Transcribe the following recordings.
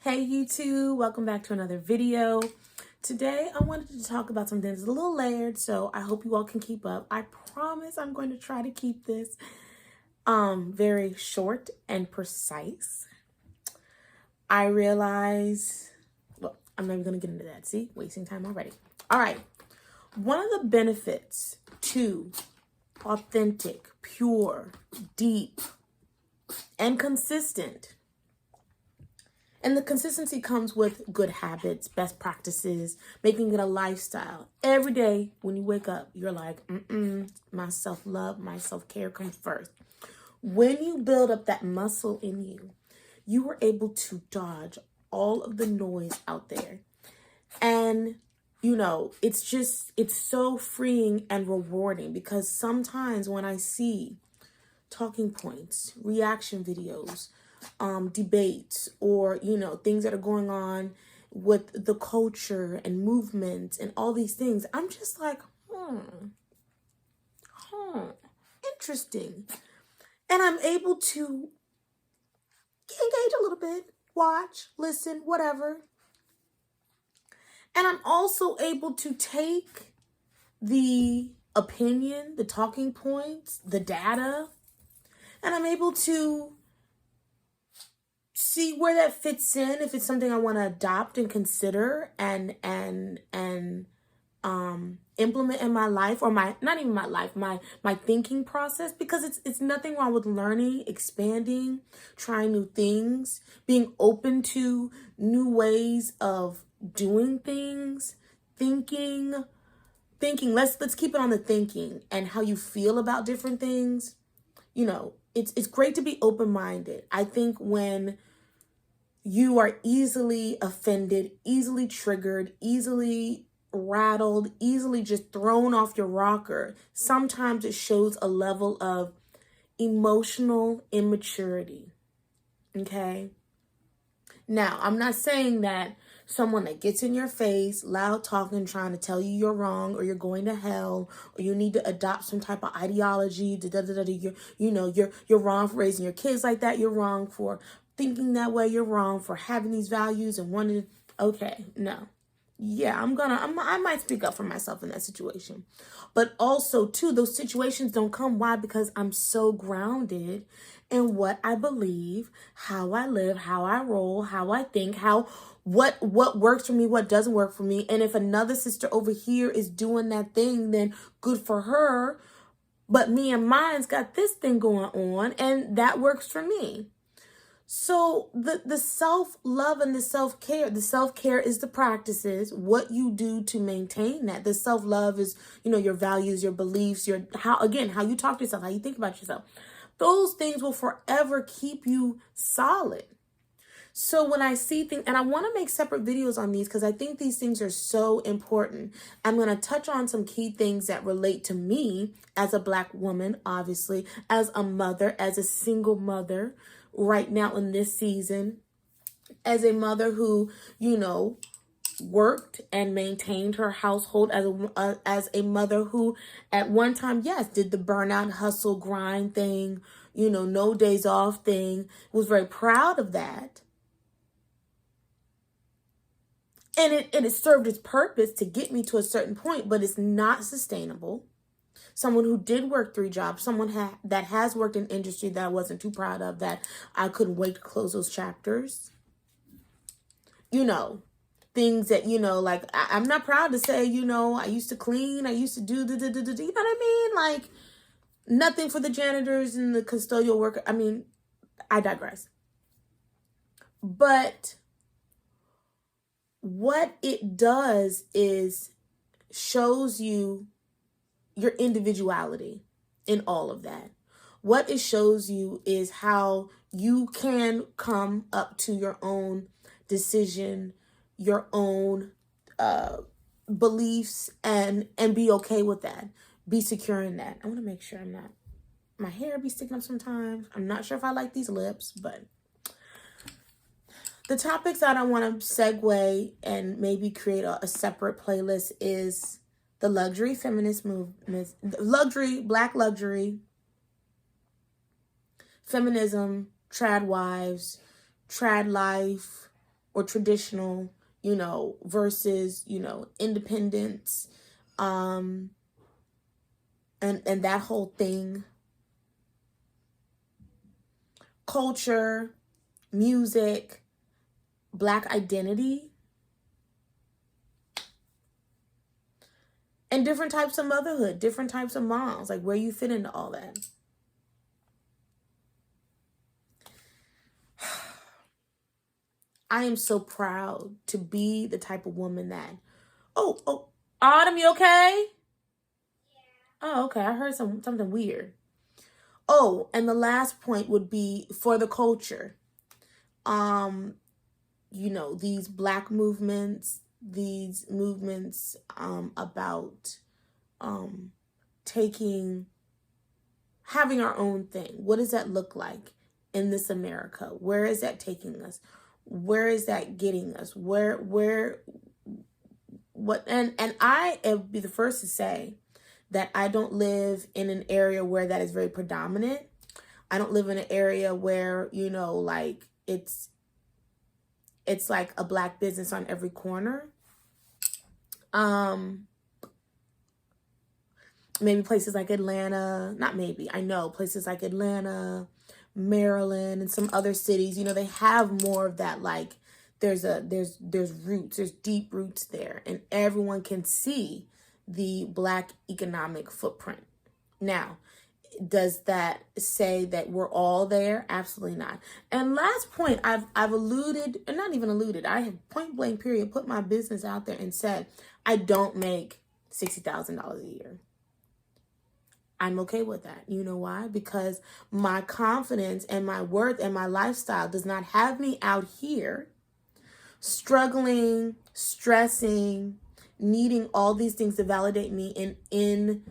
Hey YouTube, welcome back to another video. Today I wanted to talk about something that's a little layered, so I hope you all can keep up. I promise I'm going to try to keep this very short and precise. I realize, well, I'm not even going to get into that. See, wasting time already. All right. One of the benefits to authentic, pure, deep, and consistent. And the consistency comes with good habits, best practices, making it a lifestyle. Every day when you wake up, you're like, my self-love, my self-care comes first. When you build up that muscle in you, you are able to dodge all of the noise out there. And, you know, it's so freeing and rewarding because sometimes when I see talking points, reaction videos, debates, or, you know, things that are going on with the culture and movement and all these things, I'm just like, interesting. And I'm able to engage a little bit, watch, listen, whatever. And I'm also able to take the opinion, the talking points, the data, and I'm able to see where that fits in, if it's something I want to adopt and consider and implement in my life, or not even my life, my thinking process, because it's nothing wrong with learning, expanding, trying new things, being open to new ways of doing things, thinking. Let's keep it on the thinking and how you feel about different things. You know, it's great to be open-minded. I think when you are easily offended, easily triggered, easily rattled, easily just thrown off your rocker, sometimes it shows a level of emotional immaturity. Okay? Now, I'm not saying that someone that gets in your face, loud talking, trying to tell you you're wrong or you're going to hell or you need to adopt some type of ideology, you're wrong for raising your kids like that, you're wrong for thinking that way, you're wrong for having these values and wanting to, okay, no. Yeah, I might speak up for myself in that situation. But also, too, those situations don't come. Why? Because I'm so grounded in what I believe, how I live, how I roll, how I think, what works for me, what doesn't work for me. And if another sister over here is doing that thing, then good for her. But me and mine's got this thing going on, and that works for me. So the self-love and the self-care is the practices, what you do to maintain that. The self-love is, your values, your beliefs, how you talk to yourself, how you think about yourself. Those things will forever keep you solid. So when I see things, and I want to make separate videos on these because I think these things are so important. I'm going to touch on some key things that relate to me as a Black woman, obviously, as a mother, as a single mother right now in this season, as a mother who, worked and maintained her household, as a mother who at one time, yes, did the burnout, hustle, grind thing, no days off thing, was very proud of that. And it served its purpose to get me to a certain point, but it's not sustainable. Someone who did work 3 jobs, someone that has worked in industry that I wasn't too proud of, that I couldn't wait to close those chapters. Things that, like, I'm not proud to say, I used to clean, I used to do, you know what I mean? Like, nothing for the janitors and the custodial worker. I mean, I digress. But what it does is shows you your individuality in all of that. What it shows you is how you can come up to your own decision, your own beliefs, and be okay with that. Be secure in that. I want to make sure my hair be sticking up sometimes. I'm not sure if I like these lips, but the topics that I want to segue and maybe create a separate playlist is the luxury feminist movement, Black luxury, feminism, trad wives, trad life, or traditional, versus, independence, and that whole thing. Culture, music, Black identity, and different types of motherhood, different types of moms, like where you fit into all that. I am so proud to be the type of woman that, oh, Autumn, you okay? Yeah. Oh, okay. I heard something weird. Oh, and the last point would be for the culture. These Black movements, about having our own thing. What does that look like in this America? Where is that taking us? Where is that getting us? What? And I will be the first to say that I don't live in an area where that is very predominant. I don't live in an area where, like it's like a Black business on every corner. Maybe places like Atlanta, not maybe, I know places like Atlanta, Maryland, and some other cities, they have more of that, like there's roots, there's deep roots there, and everyone can see the Black economic footprint. Now, does that say that we're all there? Absolutely not. And last point, I've alluded, and not even alluded, I have point blank period put my business out there and said I don't make $60,000 a year. I'm okay with that. You know why? Because my confidence and my worth and my lifestyle does not have me out here struggling, stressing, needing all these things to validate me in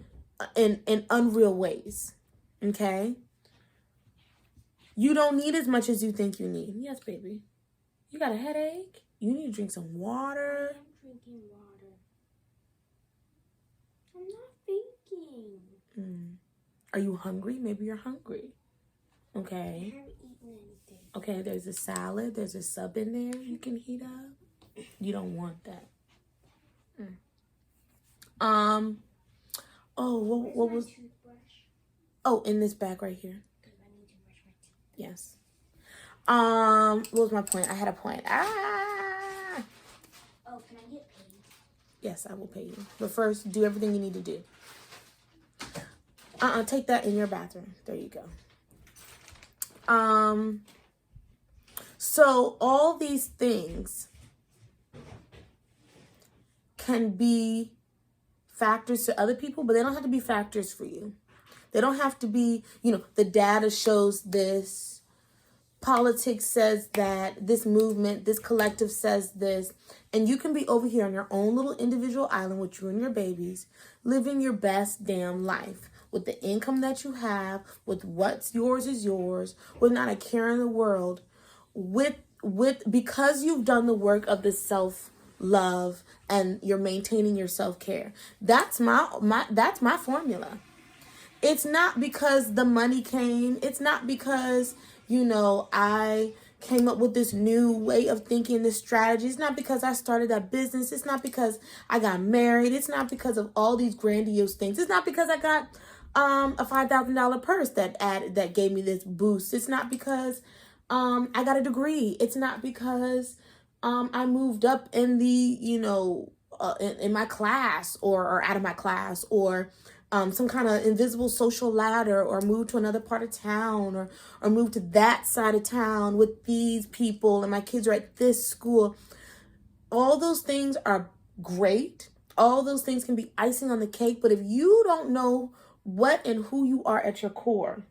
unreal ways. Okay? You don't need as much as you think you need. Yes, baby. You got a headache? You need to drink some water. I'm drinking water. I'm not thinking. Are you hungry? Maybe you're hungry. Okay. I haven't eaten anything. Okay, there's a salad. There's a sub in there you can heat up. You don't want that. Oh, what was... toothbrush? Oh, in this bag right here. Because I need to brush my teeth. Yes. What was my point? I had a point. Oh, can I get paid? Yes, I will pay you. But first, do everything you need to do. Take that in your bathroom. There you go. So all these things can be factors to other people, but they don't have to be factors for you. They don't have to be, the data shows this, politics says that, this movement, this collective says this, and you can be over here on your own little individual island with you and your babies, living your best damn life with the income that you have, with what's yours is yours, with not a care in the world, because you've done the work of the self-love and you're maintaining your self-care. That's my formula. It's not because the money came. It's not because, I came up with this new way of thinking, this strategy. It's not because I started that business. It's not because I got married. It's not because of all these grandiose things. It's not because I got a $5,000 purse that gave me this boost. It's not because I got a degree. It's not because I moved up in the, in my class or out of my class, or some kind of invisible social ladder, or moved to another part of town, or moved to that side of town with these people, and my kids are at this school. All those things are great. All those things can be icing on the cake. But if you don't know what and who you are at your core,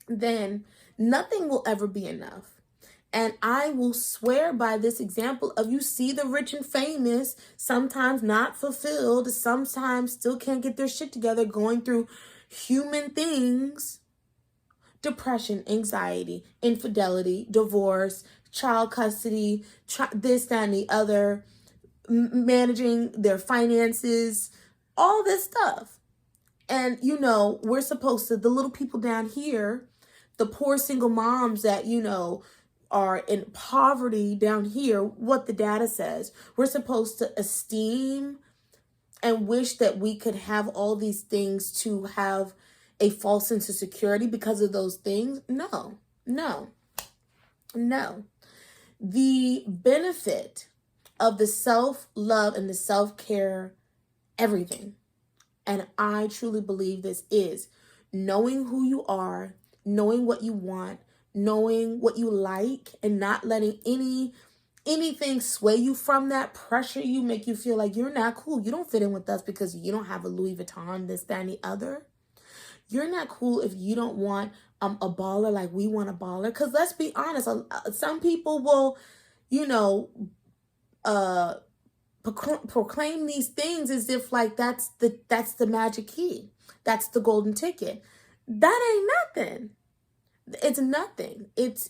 then nothing will ever be enough. And I will swear by this example of, you see the rich and famous, sometimes not fulfilled, sometimes still can't get their shit together, going through human things, depression, anxiety, infidelity, divorce, child custody, this, that, and the other, managing their finances, all this stuff. And, we're supposed to, the little people down here, the poor single moms that, are in poverty down here, what the data says, we're supposed to esteem and wish that we could have all these things to have a false sense of security because of those things. No, no, no. The benefit of the self-love and the self-care, everything. And I truly believe this is knowing who you are, knowing what you want, knowing what you like, and not letting anything sway you from that, pressure you, make you feel like you're not cool. You don't fit in with us because you don't have a Louis Vuitton, this, that, and the other. You're not cool if you don't want a baller like we want a baller. Because let's be honest, some people will, proclaim these things as if like that's the magic key. That's the golden ticket. That ain't nothing. It's nothing. It's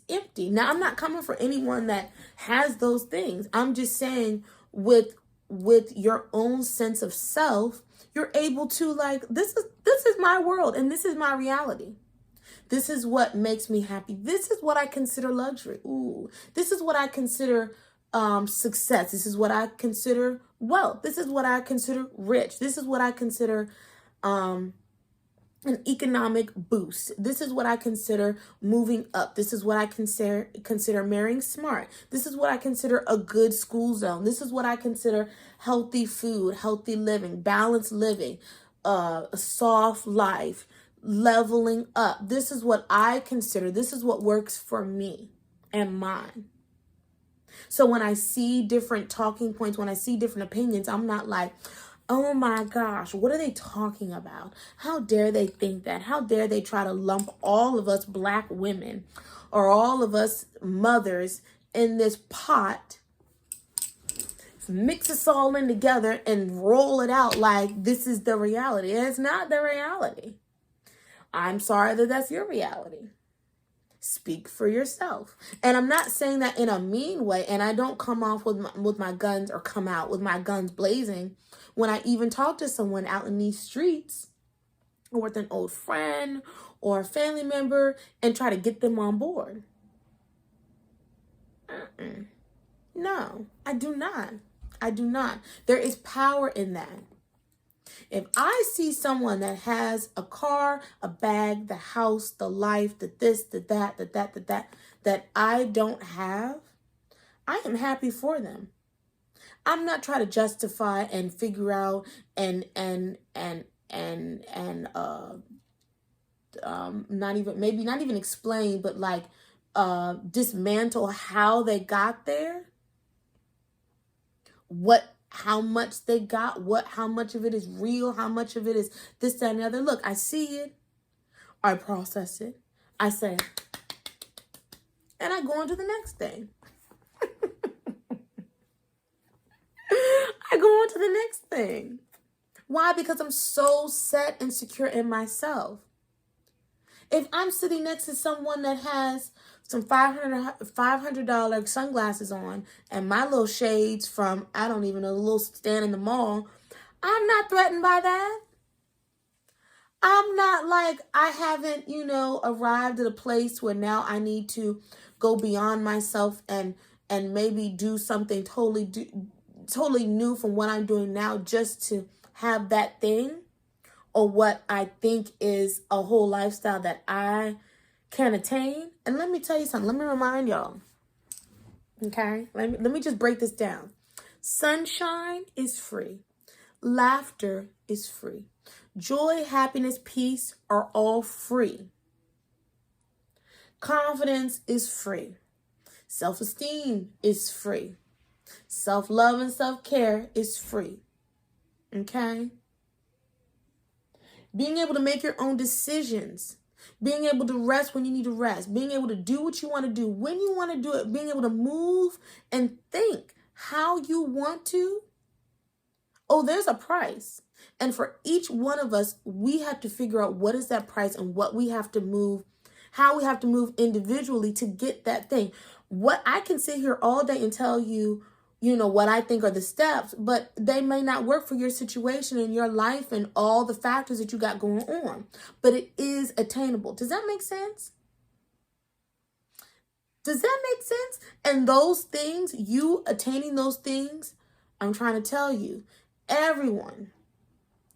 empty. Now, I'm not coming for anyone that has those things. I'm just saying with your own sense of self, you're able to like, this is my world and this is my reality. This is what makes me happy. This is what I consider luxury. Ooh, this is what I consider success. This is what I consider wealth. This is what I consider rich. This is what I consider an economic boost. This is what I consider moving up. This is what I consider marrying smart. This is what I consider a good school zone. This is what I consider healthy food, healthy living, balanced living, a soft life, leveling up. This is what I consider. This is what works for me and mine. So when I see different talking points, when I see different opinions, I'm not like, oh my gosh, what are they talking about? How dare they think that? How dare they try to lump all of us Black women or all of us mothers in this pot, mix us all in together and roll it out like this is the reality. And it's not the reality. I'm sorry that that's your reality. Speak for yourself. And I'm not saying that in a mean way. And I don't come off with my guns or come out with my guns blazing when I even talk to someone out in these streets or with an old friend or a family member and try to get them on board. No, I do not. I do not. There is power in that. If I see someone that has a car, a bag, the house, the life, the this, the that, that I don't have, I am happy for them. I'm not trying to justify and figure out and not even explain, but like dismantle how they got there, how much they got, how much of it is real, how much of it is this, that, and the other. Look, I see it, I process it, I say, and I go on to the next thing. I go on to the next thing. Why? Because I'm so set and secure in myself. If I'm sitting next to someone that has some $500 sunglasses on and my little shades from, I don't even know, the little stand in the mall, I'm not threatened by that. I'm not like, I haven't, arrived at a place where now I need to go beyond myself and maybe do something totally new from what I'm doing now just to have that thing, or what I think is a whole lifestyle that I can attain. And let me tell you something. Let me remind y'all. Okay? Let me just break this down. Sunshine is free. Laughter is free. Joy, happiness, peace are all free. Confidence is free. Self-esteem is free. Self-love and self-care is free. Okay? Being able to make your own decisions. Being able to rest when you need to rest. Being able to do what you want to do when you want to do it. Being able to move and think how you want to. Oh, there's a price. And for each one of us, we have to figure out what is that price and what we have to move, how we have to move individually to get that thing. What I can sit here all day and tell you, what I think are the steps, but they may not work for your situation and your life and all the factors that you got going on. But it is attainable. Does that make sense? Does that make sense? And those things, you attaining those things, I'm trying to tell you, everyone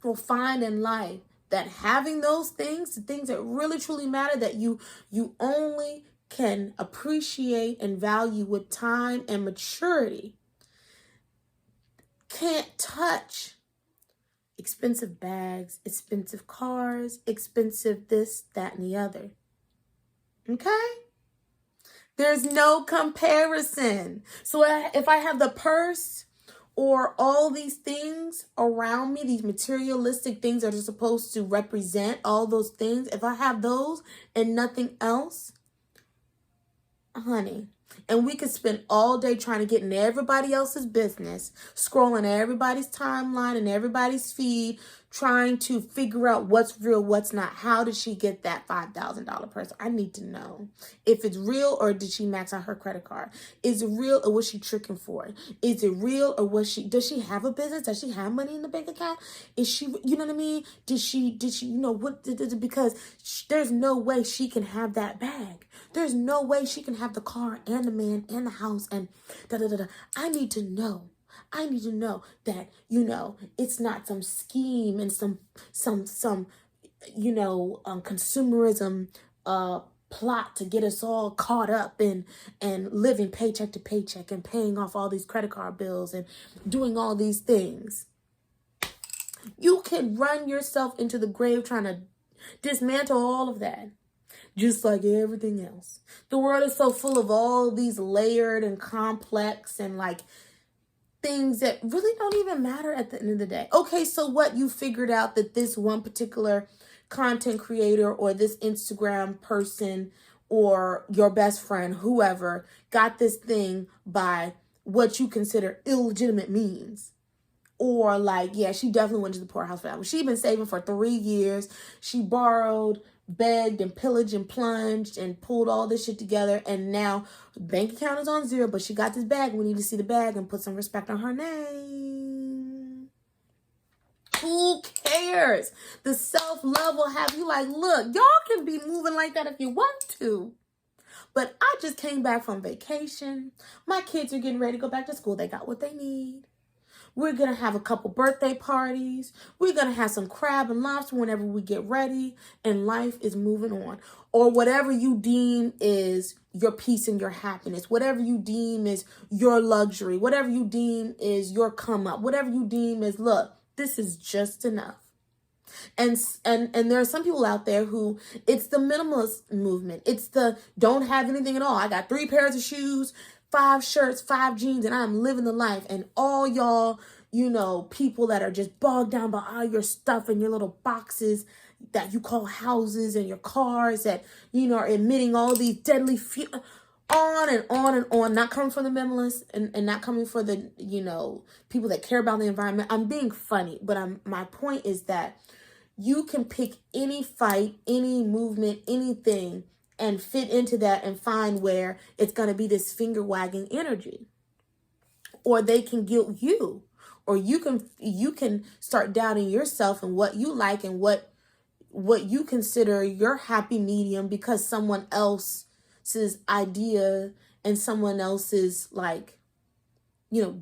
will find in life that having those things, the things that really truly matter, that you only can appreciate and value with time and maturity, can't touch expensive bags, expensive cars, expensive this, that, and the other. Okay? There's no comparison. So if I have the purse or all these things around me, these materialistic things that are supposed to represent all those things, if I have those and nothing else, honey, and we could spend all day trying to get in everybody else's business, scrolling everybody's timeline and everybody's feed, trying to figure out what's real, what's not. How did she get that $5,000 purse? I need to know if it's real, or did she max out her credit card? Is it real, or was she tricking for it? Is it real, or does she have a business? Does she have money in the bank account? Is she, you know what I mean? Did she, because there's no way she can have that bag. There's no way she can have the car and the man and the house and da-da-da-da. I need to know that, it's not some scheme and some consumerism plot to get us all caught up in and living paycheck to paycheck and paying off all these credit card bills and doing all these things. You can run yourself into the grave trying to dismantle all of that. Just like everything else. The world is so full of all these layered and complex and things that really don't even matter at the end of the day. Okay, so what, you figured out that this one particular content creator or this Instagram person or your best friend, whoever, got this thing by what you consider illegitimate means. Or she definitely went to the poorhouse for that. She'd been saving for 3 years. She borrowed, begged, and pillaged and plunged and pulled all this shit together. And now bank account is on zero, but she got this bag. We need to see the bag and put some respect on her name. Who cares? The self-love will have you look, y'all can be moving like that if you want to. But I just came back from vacation. My kids are getting ready to go back to school. They got what they need. We're going to have a couple birthday parties. We're going to have some crab and lobster whenever we get ready. And life is moving on. Or whatever you deem is your peace and your happiness. Whatever you deem is your luxury. Whatever you deem is your come up. Whatever you deem is, look, this is just enough. And there are some people out there who, it's the minimalist movement. It's the don't have anything at all. I got 3 pairs of shoes, 5 shirts, 5 jeans, and I'm living the life. And all y'all, people that are just bogged down by all your stuff and your little boxes that you call houses and your cars that, are emitting all these deadly on and on and on. Not coming from the minimalists and not coming for the, people that care about the environment. I'm being funny, but my point is that you can pick any fight, any movement, anything, and fit into that and find where it's going to be this finger wagging energy. Or they can guilt you, or you can start doubting yourself and what you like and what you consider your happy medium because someone else's idea and someone else's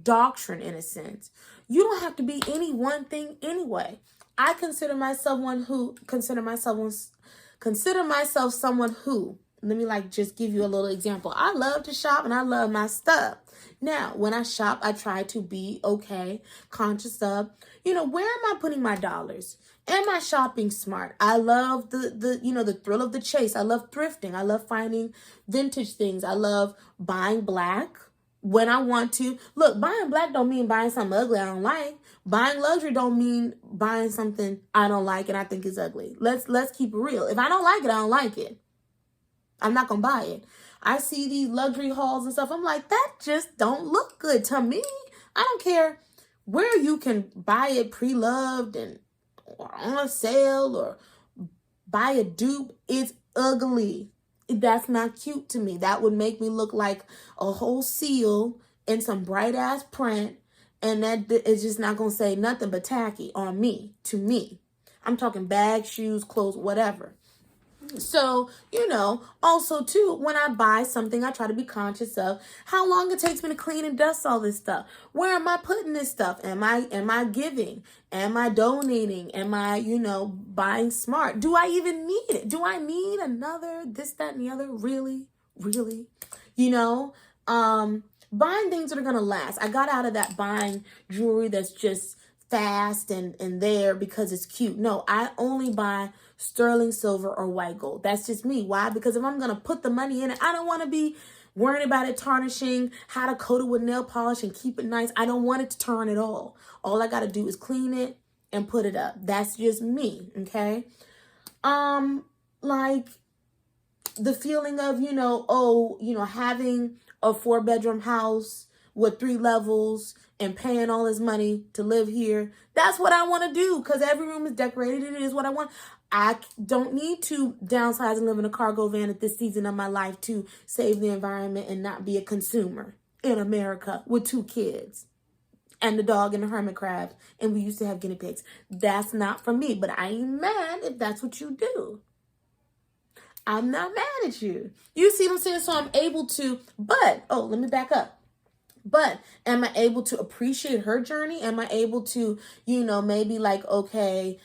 doctrine, in a sense. You don't have to be any one thing anyway. I consider myself someone who, let me just give you a little example. I love to shop and I love my stuff. Now, when I shop, I try to be conscious of, where am I putting my dollars? Am I shopping smart? I love the thrill of the chase. I love thrifting. I love finding vintage things. I love buying black when I want to. Look, buying black don't mean buying something ugly I don't like. Buying luxury don't mean buying something I don't like and I think is ugly. Let's keep it real. If I don't like it, I don't like it. I'm not going to buy it. I see these luxury hauls and stuff. I'm like, that just don't look good to me. I don't care where you can buy it pre-loved or on sale or buy a dupe. It's ugly. That's not cute to me. That would make me look like a whole seal in some bright ass print. And that is just not going to say nothing but tacky on me, to me. I'm talking bags, shoes, clothes, whatever. So, also too, when I buy something, I try to be conscious of how long it takes me to clean and dust all this stuff. Where am I putting this stuff? Am I giving? Am I donating? Am I, buying smart? Do I even need it? Do I need another this, that, and the other? Really? Really? You know? Buying things that are gonna last. I got out of that buying jewelry that's just fast and there because it's cute. No, I only buy sterling silver or white gold. That's just me. Why? Because if I'm gonna put the money in it, I don't want to be worrying about it tarnishing, how to coat it with nail polish and keep it nice. I don't want it to turn at all. All I gotta do is clean it and put it up. That's just me. Okay. Like the feeling of, having a 4-bedroom house with 3 levels and paying all this money to live here. That's what I want to do because every room is decorated. It is what I want. I don't need to downsize and live in a cargo van at this season of my life to save the environment and not be a consumer in America with 2 kids and the dog and the hermit crab. And we used to have guinea pigs. That's not for me, but I ain't mad if that's what you do. I'm not mad at you. You see what I'm saying? So I'm able to, let me back up. But am I able to appreciate her journey? Am I able to, maybe like, okay,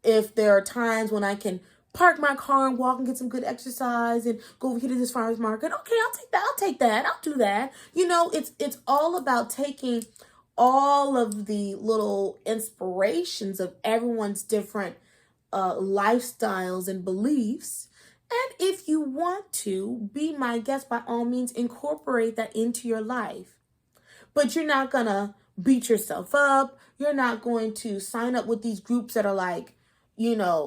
if there are times when I can park my car and walk and get some good exercise and go over here to this farmer's market. Okay, I'll take that. I'll do that. It's all about taking all of the little inspirations of everyone's different lifestyles and beliefs. And if you want to be my guest, by all means, incorporate that into your life. But you're not going to beat yourself up. You're not going to sign up with these groups that are like,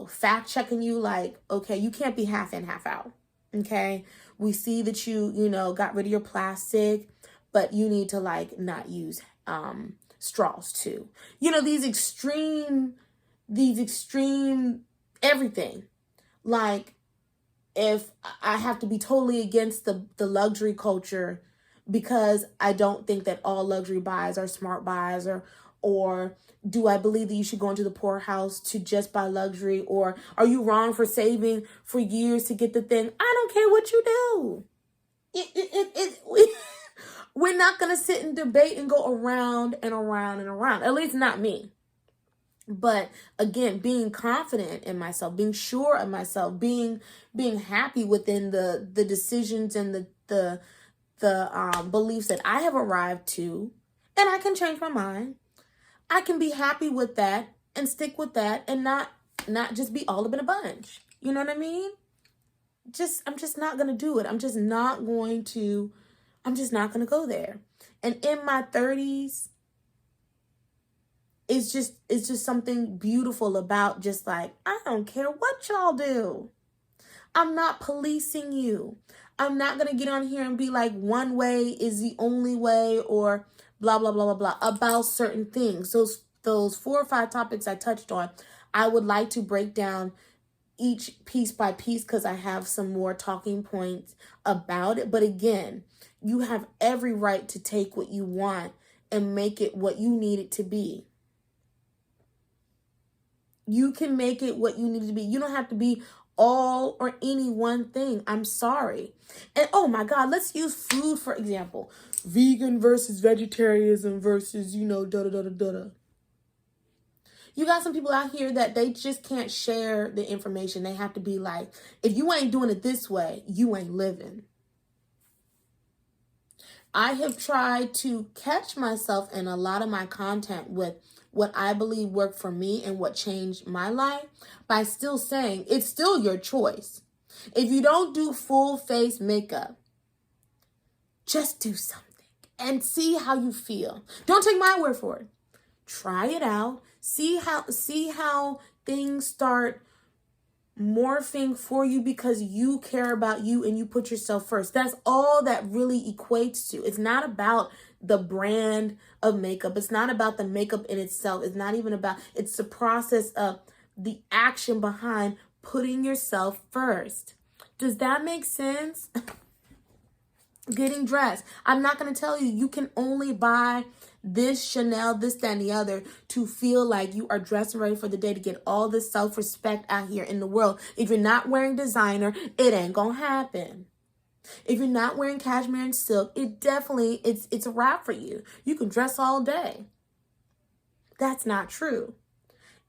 fact checking you like, okay, you can't be half in, half out. Okay. We see that you got rid of your plastic, but you need to like not use straws too. These extreme everything. Like, if I have to be totally against the luxury culture because I don't think that all luxury buys are smart buys, or do I believe that you should go into the poorhouse to just buy luxury, or are you wrong for saving for years to get the thing? I don't care what you do. We're not going to sit and debate and go around and around and around, at least not me. But again, being confident in myself, being sure of myself, being happy within the decisions and the beliefs that I have arrived to, and I can change my mind. I can be happy with that and stick with that and not just be all up in a bunch. You know what I mean? I'm just not going to do it. I'm just not going to go there. And in my 30s, it's just something beautiful about just like, I don't care what y'all do. I'm not policing you. I'm not going to get on here and be like, one way is the only way, or blah, blah, blah, blah, blah, about certain things. Those 4 or 5 topics I touched on, I would like to break down each piece by piece because I have some more talking points about it. But again, you have every right to take what you want and make it what you need it to be. You can make it what you need it to be. You don't have to be all or any one thing. I'm sorry. And oh my God, let's use food for example. Vegan versus vegetarianism versus, da-da-da-da-da-da. You got some people out here that they just can't share the information. They have to be like, if you ain't doing it this way, you ain't living. I have tried to catch myself in a lot of my content with what I believe worked for me and what changed my life by still saying it's still your choice. If you don't do full face makeup, just do something and see how you feel. Don't take my word for it. Try it out. See how things start morphing for you because you care about you and you put yourself first. That's all that really equates to. It's not about the brand of makeup. It's not about the makeup in itself. It's not even about, it's the process of the action behind putting yourself first. Does that make sense? Getting dressed. I'm not going to tell you, you can only buy this Chanel, this, that, and the other to feel like you are dressed and ready for the day, to get all this self-respect out here in the world. If you're not wearing designer, it ain't going to happen. If you're not wearing cashmere and silk, it's a wrap for you. You can dress all day. That's not true.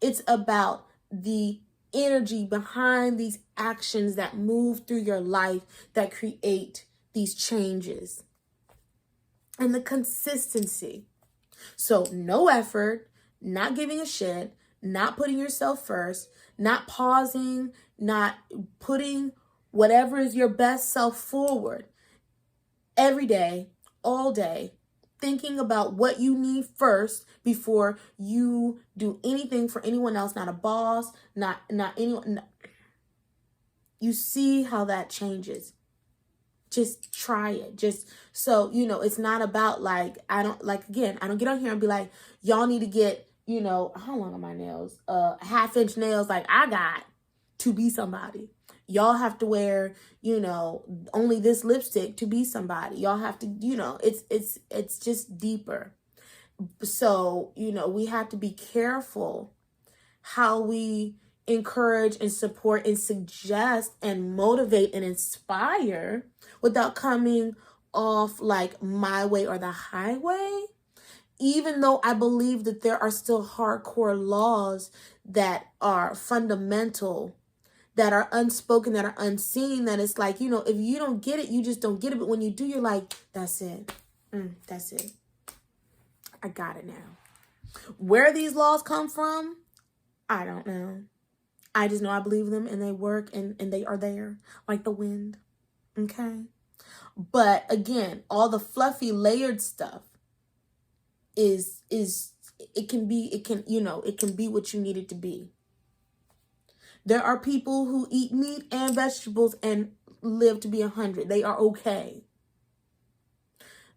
It's about the energy behind these actions that move through your life that create these changes, and the consistency. So no effort, not giving a shit, not putting yourself first, not pausing, not putting whatever is your best self forward every day, all day, thinking about what you need first before you do anything for anyone else, not a boss, not anyone. No. You see how that changes. Just try it. Just so, it's not about like, I don't get on here and be like, y'all need to get, how long are my nails? 1/2-inch nails like I got to be somebody. Y'all have to wear, only this lipstick to be somebody. Y'all have to, it's just deeper. So, we have to be careful how we encourage and support and suggest and motivate and inspire without coming off like my way or the highway. Even though I believe that there are still hardcore laws that are fundamental, that are unspoken, that are unseen, that it's like, if you don't get it, you just don't get it. But when you do, you're like, that's it. That's it. I got it now. Where these laws come from, I don't know. I just know I believe them and they work and they are there like the wind. Okay. But again, all the fluffy layered stuff it can be what you need it to be. There are people who eat meat and vegetables and live to be 100. They are okay.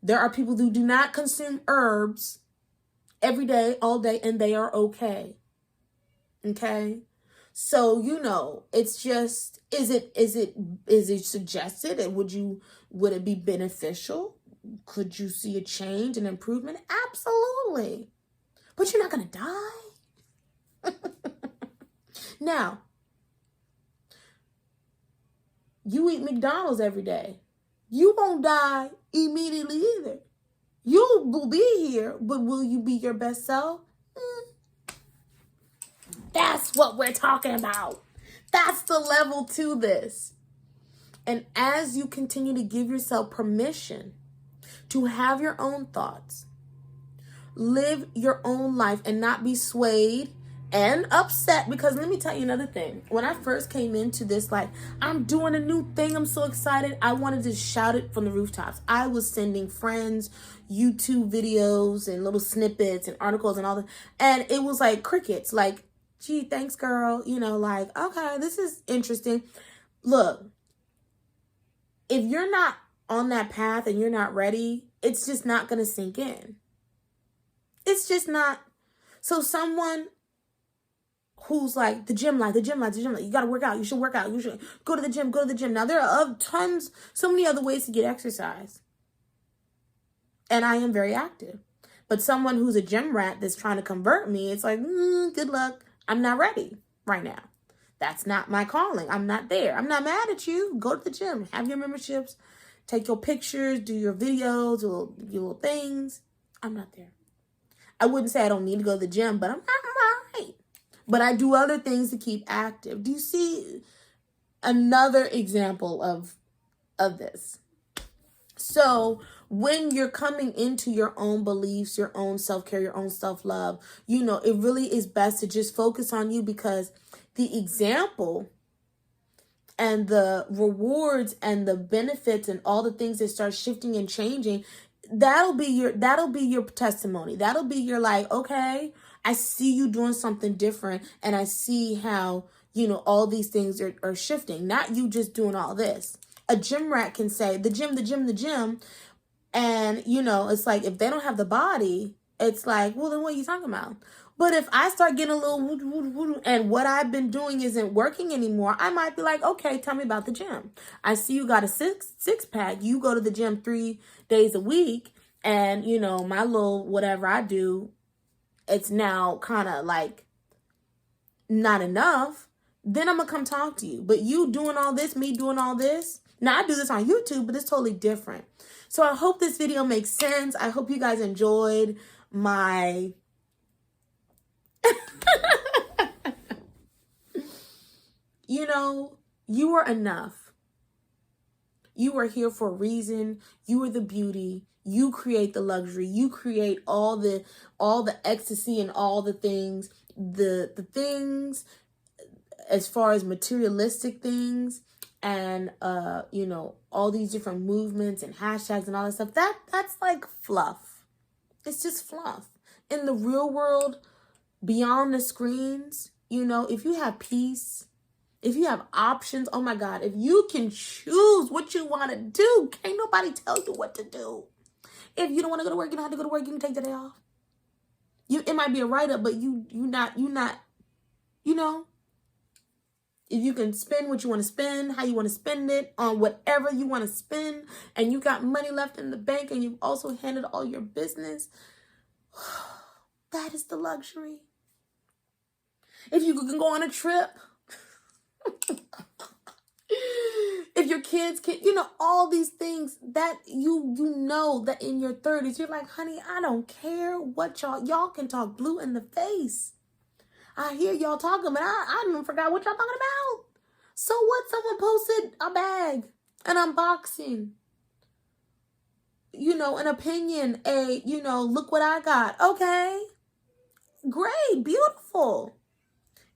There are people who do not consume herbs every day, all day, and they are okay. Okay. So, it's just, is it suggested? And would it be beneficial? Could you see a change, an improvement? Absolutely. But you're not going to die. Now, you eat McDonald's every day. You won't die immediately either. You will be here, but will you be your best self? That's what we're talking about. That's the level to this. And as you continue to give yourself permission to have your own thoughts, live your own life and not be swayed and upset, because let me tell you another thing. When I first came into this, like, I'm doing a new thing, I'm so excited, I wanted to shout it from the rooftops. I was sending friends YouTube videos and little snippets and articles and all that, and it was like crickets, like, gee, thanks, girl. Like, okay, this is interesting. Look, if you're not on that path and you're not ready, it's just not going to sink in. It's just not. So someone who's like, the gym life, you got to work out. You should work out. You should go to the gym. Now, there are so many other ways to get exercise. And I am very active. But someone who's a gym rat that's trying to convert me, it's like, good luck. I'm not ready right now. That's not my calling. I'm not there. I'm not mad at you. Go to the gym. Have your memberships. Take your pictures. Do your videos. Your little things. I'm not there. I wouldn't say I don't need to go to the gym, but I'm all right. But I do other things to keep active. Do you see another example of this? So when you're coming into your own beliefs, your own self-care, your own self-love, it really is best to just focus on you, because the example and the rewards and the benefits and all the things that start shifting and changing, that'll be your testimony. That'll be your like, okay, I see you doing something different, and I see how, all these things are shifting. Not you just doing all this. A gym rat can say, the gym. And, it's like, if they don't have the body, it's like, well, then what are you talking about? But if I start getting a little woo, and what I've been doing isn't working anymore, I might be like, okay, tell me about the gym. I see you got a six pack. You go to the gym 3 days a week, and you know, my little whatever I do, it's now kind of like not enough. Then I'm gonna come talk to you. But you doing all this, me doing all this. Now I do this on YouTube, but it's totally different. So I hope this video makes sense. I hope you guys enjoyed my you know, you are enough. You are here for a reason. You are the beauty. You create the luxury. You create all the ecstasy and all the things, the things as far as materialistic things and you know, all these different movements and hashtags and all that stuff. That's like fluff. It's just fluff. In the real world, beyond the screens, you know, if you have peace, if you have options, oh my God, if you can choose what you want to do, can't nobody tell you what to do. If you don't want to go to work, you don't have to go to work, you can take the day off. It might be a write-up, but you not, you know, if you can spend what you want to spend, how you want to spend it, on whatever you want to spend, and you got money left in the bank, and you've also handled all your business, that is the luxury. If you can go on a trip, if your kids can, you know, all these things that you know that in your 30s, you're like, honey, I don't care what y'all can talk blue in the face. I hear y'all talking, but I even forgot what y'all talking about. So what? Someone posted a bag, an unboxing, you know, an opinion, you know, look what I got. Okay, great, beautiful.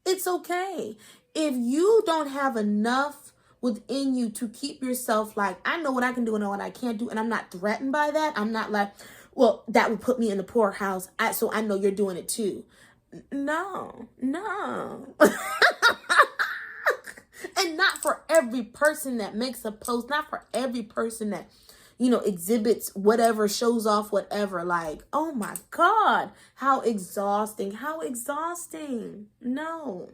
It's okay. If you don't have enough within you to keep yourself like, I know what I can do and know what I can't do, and I'm not threatened by that. I'm not like, well, that would put me in the poorhouse, so I know you're doing it too. No. And not for every person that makes a post, not for every person that, you know, exhibits whatever, shows off whatever. Like, oh my God, how exhausting. No.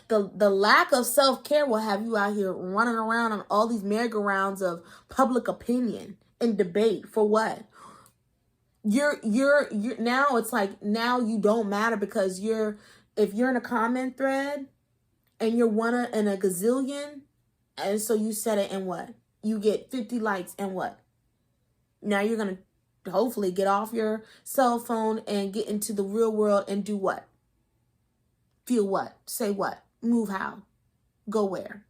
The lack of self-care will have you out here running around on all these merry-go-rounds of public opinion and debate. For what? You're now, it's like, now you don't matter because if you're in a comment thread and you're one in a gazillion, and so you said it, and what? You get 50 likes, and what? Now you're going to hopefully get off your cell phone and get into the real world and do what? Feel what? Say what? Move how? Go where?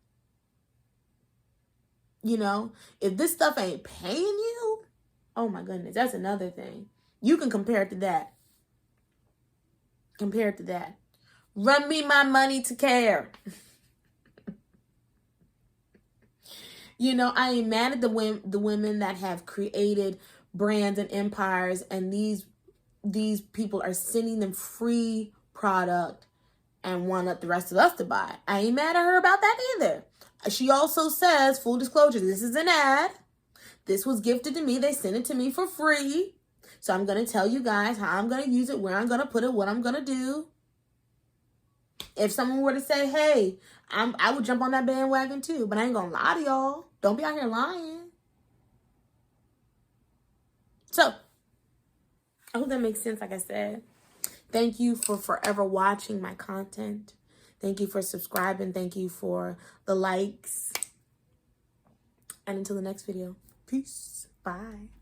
You know, if this stuff ain't paying you, oh my goodness, that's another thing. You can compare it to that. Compare it to that. Run me my money to care. You know, I ain't mad at the women that have created brands and empires, and these people are sending them free product and want the rest of us to buy. I ain't mad at her about that either. She also says, full disclosure, this is an ad. This was gifted to me. They sent it to me for free. So I'm going to tell you guys how I'm going to use it, where I'm going to put it, what I'm going to do. If someone were to say, hey, I would jump on that bandwagon too, but I ain't going to lie to y'all. Don't be out here lying. So I hope that makes sense. Like I said, thank you for forever watching my content. Thank you for subscribing. Thank you for the likes. And until the next video, peace. Bye.